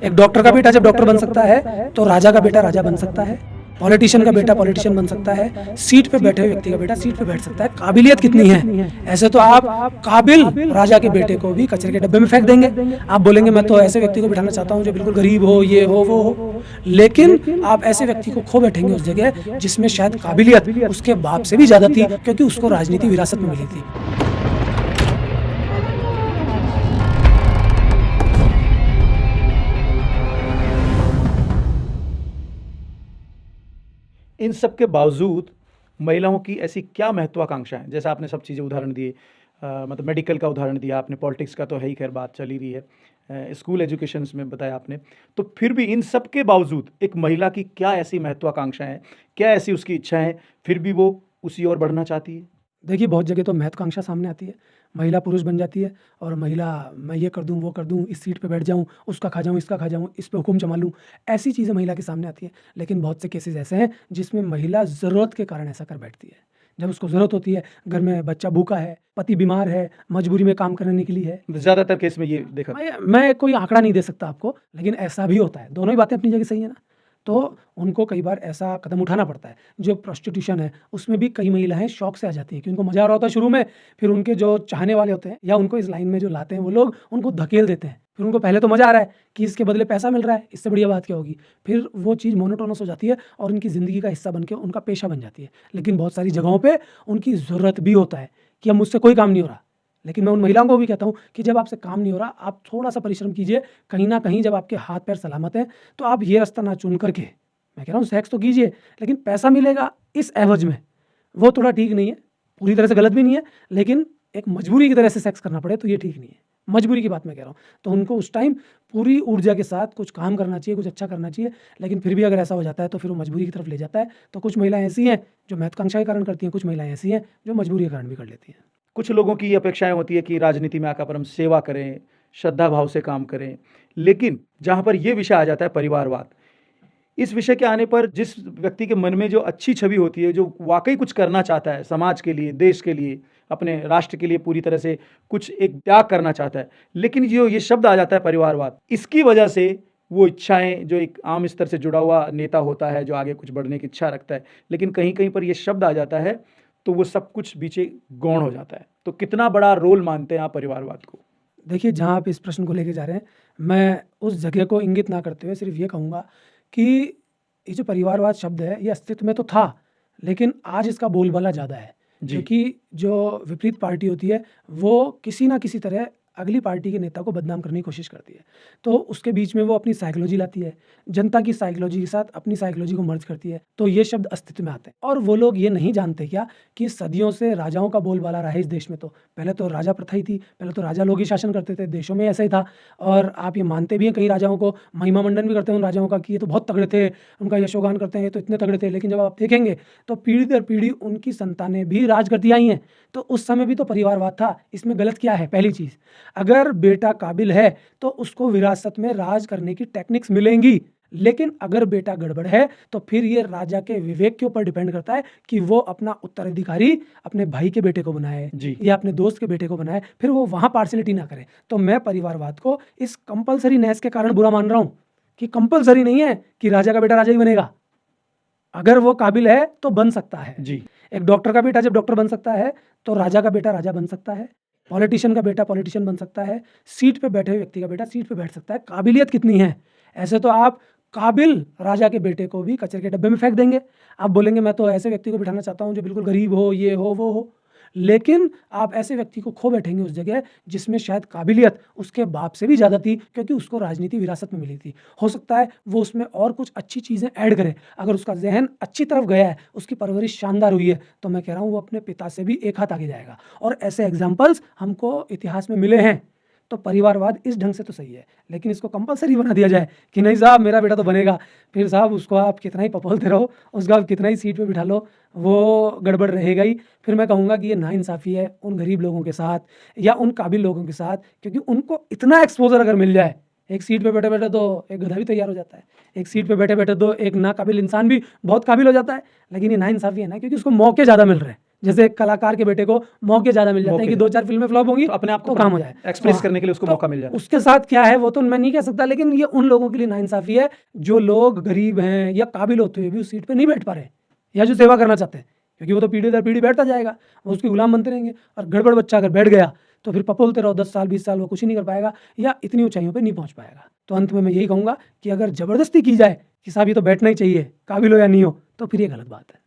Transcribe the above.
एक डॉक्टर का बेटा जब डॉक्टर बन सकता है तो राजा का बेटा राजा बन सकता है, पॉलिटिशियन का बेटा पॉलिटिशियन बन सकता है, सीट पे बैठे हुए व्यक्ति का बेटा सीट पे बैठ सकता है। काबिलियत कितनी है, ऐसे तो आप काबिल राजा के बेटे को भी कचरे के डब्बे में फेंक देंगे। आप बोलेंगे मैं तो ऐसे व्यक्ति को बिठाना चाहता हूँ जो बिल्कुल गरीब हो, ये हो वो हो, लेकिन आप ऐसे व्यक्ति को खो बैठेंगे उस जगह जिसमें शायद काबिलियत उसके बाप से भी ज्यादा थी, क्योंकि उसको राजनीति विरासत में मिली थी। इन सब के बावजूद महिलाओं की ऐसी क्या महत्वाकांक्षा है? जैसा आपने सब चीज़ें उदाहरण दिए, मतलब मेडिकल का उदाहरण दिया आपने, पॉलिटिक्स का तो है ही, खैर बात चल ही रही है, स्कूल एजुकेशन में बताया आपने। तो फिर भी इन सब के बावजूद एक महिला की क्या ऐसी महत्वाकांक्षा है, क्या ऐसी उसकी इच्छा है, फिर भी वो उसी ओर बढ़ना चाहती है? देखिए, बहुत जगह तो महत्वाकांक्षा सामने आती है, महिला पुरुष बन जाती है और महिला मैं ये कर दूं वो कर दूं, इस सीट पे बैठ जाऊं, उसका खा जाऊं, इसका खा जाऊं, इस पे हुक्म जमा लूं, ऐसी चीज़ें महिला के सामने आती है। लेकिन बहुत से केसेस ऐसे हैं जिसमें महिला ज़रूरत के कारण ऐसा कर बैठती है। जब उसको ज़रूरत होती है, घर में बच्चा भूखा है, पति बीमार है, मजबूरी में काम करने निकली है। ज़्यादातर केस में ये देखा। मैं कोई आंकड़ा नहीं दे सकता आपको, लेकिन ऐसा भी होता है। दोनों ही बातें अपनी जगह सही है ना। तो उनको कई बार ऐसा कदम उठाना पड़ता है। जो प्रोस्टिट्यूशन है उसमें भी कई महिलाएं शौक से आ जाती हैं कि उनको मज़ा आ रहा होता है शुरू में, फिर उनके जो चाहने वाले होते हैं या उनको इस लाइन में जो लाते हैं वो लोग उनको धकेल देते हैं। फिर उनको पहले तो मज़ा आ रहा है कि इसके बदले पैसा मिल रहा है, इससे बढ़िया बात क्या होगी। फिर वो चीज़ मोनोटोनस हो जाती है और उनकी ज़िंदगी का हिस्सा बन के उनका पेशा बन जाती है। लेकिन बहुत सारी जगहों पे उनकी ज़रूरत भी होता है कि अब मुझसे कोई काम नहीं हो रहा। लेकिन मैं उन महिलाओं को भी कहता हूँ कि जब आपसे काम नहीं हो रहा, आप थोड़ा सा परिश्रम कीजिए। कहीं ना कहीं जब आपके हाथ पैर सलामत हैं तो आप ये रास्ता ना चुन करके, मैं कह रहा हूँ सेक्स तो कीजिए, लेकिन पैसा मिलेगा इस एवज में, वो थोड़ा ठीक नहीं है। पूरी तरह से गलत भी नहीं है, लेकिन एक मजबूरी की तरह से सेक्स करना पड़े तो ये ठीक नहीं है। मजबूरी की बात मैं कह रहा हूँ। तो उनको उस टाइम पूरी ऊर्जा के साथ कुछ काम करना चाहिए, कुछ अच्छा करना चाहिए। लेकिन फिर भी अगर ऐसा हो जाता है तो फिर वो मजबूरी की तरफ ले जाता है। तो कुछ महिलाएं ऐसी हैं जो महत्वाकांक्षा के कारण करती हैं, कुछ महिलाएं ऐसी हैं जो मजबूरी के कारण भी कर लेती हैं। कुछ लोगों की ये अपेक्षाएं होती है कि राजनीति में आकर हम सेवा करें, श्रद्धा भाव से काम करें, लेकिन जहाँ पर ये विषय आ जाता है परिवारवाद, इस विषय के आने पर जिस व्यक्ति के मन में जो अच्छी छवि होती है, जो वाकई कुछ करना चाहता है समाज के लिए, देश के लिए, अपने राष्ट्र के लिए पूरी तरह से कुछ एक त्याग करना चाहता है, लेकिन जो ये शब्द आ जाता है परिवारवाद, इसकी वजह से वो इच्छाएं, जो एक आम स्तर से जुड़ा हुआ नेता होता है जो आगे कुछ बढ़ने की इच्छा रखता है, लेकिन कहीं कहीं पर ये शब्द आ जाता है तो वो सब कुछ पीछे गौण हो जाता है। तो कितना बड़ा रोल मानते हैं आप परिवारवाद को? देखिए, जहाँ आप इस प्रश्न को लेके जा रहे हैं, मैं उस जगह को इंगित ना करते हुए सिर्फ ये कहूँगा कि ये जो परिवारवाद शब्द है ये अस्तित्व में तो था, लेकिन आज इसका बोलबाला ज़्यादा है। जी। क्योंकि जो विपरीत पार्टी होती है वो किसी ना किसी तरह अगली पार्टी के नेता को बदनाम करने की कोशिश करती है। तो उसके बीच में वो अपनी साइकोलॉजी लाती है, जनता की साइकोलॉजी के साथ अपनी साइकोलॉजी को मर्ज करती है। तो ये शब्द अस्तित्व में आते हैं और वो लोग ये नहीं जानते क्या कि सदियों से राजाओं का बोलबाला रहा है इस देश में। तो पहले तो राजा प्रथा ही थी, पहले तो राजा लोग ही शासन करते थे, देशों में ऐसा ही था। और आप ये मानते भी हैं, कई राजाओं को महिमा मंडन भी करते हैं उन राजाओं का कि ये तो बहुत तगड़े थे, उनका यशोगान करते हैं, ये तो इतने तगड़े थे। लेकिन जब आप देखेंगे तो पीढ़ी दर पीढ़ी उनकी संतानें भी राज करती आई हैं। तो उस समय भी तो परिवारवाद था। इसमें गलत क्या है? पहली चीज़, अगर बेटा काबिल है तो उसको विरासत में राज करने की टेक्निक्स मिलेंगी। लेकिन अगर बेटा गड़बड़ है तो फिर ये राजा के विवेक के ऊपर डिपेंड करता है कि वो अपना उत्तराधिकारी अपने भाई के बेटे को बनाए जी। या अपने दोस्त के बेटे को बनाए, फिर वो वहाँ पार्शलिटी ना करे। तो मैं परिवारवाद को इस कंपलसरी नेस के कारण बुरा मान रहा हूँ कि कंपलसरी नहीं है कि राजा का बेटा राजा ही बनेगा। अगर वो काबिल है तो बन सकता है। जी। एक डॉक्टर का बेटा जब डॉक्टर बन सकता है तो राजा का बेटा राजा बन सकता है, पॉलिटिशियन का बेटा पॉलिटिशियन बन सकता है, सीट पे बैठे हुए व्यक्ति का बेटा सीट पे बैठ सकता है। काबिलियत कितनी है, ऐसे तो आप काबिल राजा के बेटे को भी कचरे के डब्बे में फेंक देंगे। आप बोलेंगे मैं तो ऐसे व्यक्ति को बिठाना चाहता हूँ जो बिल्कुल गरीब हो, ये हो वो हो, लेकिन आप ऐसे व्यक्ति को खो बैठेंगे उस जगह जिसमें शायद काबिलियत उसके बाप से भी ज़्यादा थी, क्योंकि उसको राजनीति विरासत में मिली थी। हो सकता है वो उसमें और कुछ अच्छी चीज़ें ऐड करे। अगर उसका जहन अच्छी तरफ गया है, उसकी परवरिश शानदार हुई है, तो मैं कह रहा हूँ वो अपने पिता से भी एक हाथ आगे जाएगा। और ऐसे एग्जाम्पल्स हमको इतिहास में मिले हैं। तो परिवारवाद इस ढंग से तो सही है, लेकिन इसको कंपलसरी बना दिया जाए कि नहीं साहब मेरा बेटा तो बनेगा, फिर साहब उसको आप कितना ही पपलते रहो, उसको आप कितना ही सीट पे बिठा लो, वो गड़बड़ रहेगा ही। फिर मैं कहूँगा कि ये नाइंसाफ़ी है उन गरीब लोगों के साथ या उन काबिल लोगों के साथ, क्योंकि उनको इतना एक्सपोजर अगर मिल जाए, एक सीट पे बैठे बैठे तो एक गधा भी तैयार हो जाता है, एक सीट पे बैठे बैठे तो एक नाकाबिल इंसान भी बहुत काबिल हो जाता है। लेकिन ये नाइंसाफ़ी है ना, क्योंकि उसको मौके ज़्यादा मिल रहे हैं। जैसे एक कलाकार के बेटे को मौके ज़्यादा मिल जाते हैं कि मौके। 2-4 फिल्में फ्लॉप होंगी तो अपने आप को तो काम हो जाए। एक्सप्रेस हाँ, करने के लिए उसको तो मौका मिल जाता है। उसके साथ क्या है वो तो मैं नहीं कह सकता, लेकिन ये उन लोगों के लिए नाइंसाफ़ी है जो लोग गरीब हैं या काबिल होते हुए भी उस सीट पे नहीं बैठ पा रहे हैं, या जो सेवा करना चाहते हैं, क्योंकि वो तो पीढ़ी दर पीढ़ी बैठता जाएगा, वो उसके गुलाम बनते रहेंगे। और गड़बड़ बच्चा अगर बैठ गया तो फिर पपोलते रहो 10 साल 20 साल, वो कुछ ही नहीं कर पाएगा या इतनी ऊंचाइयों पे नहीं पहुंच पाएगा। तो अंत में मैं यही कहूँगा कि अगर ज़बरदस्ती की जाए कि साहब ये तो बैठना ही चाहिए, काबिल हो या नहीं हो, तो फिर ये गलत बात है।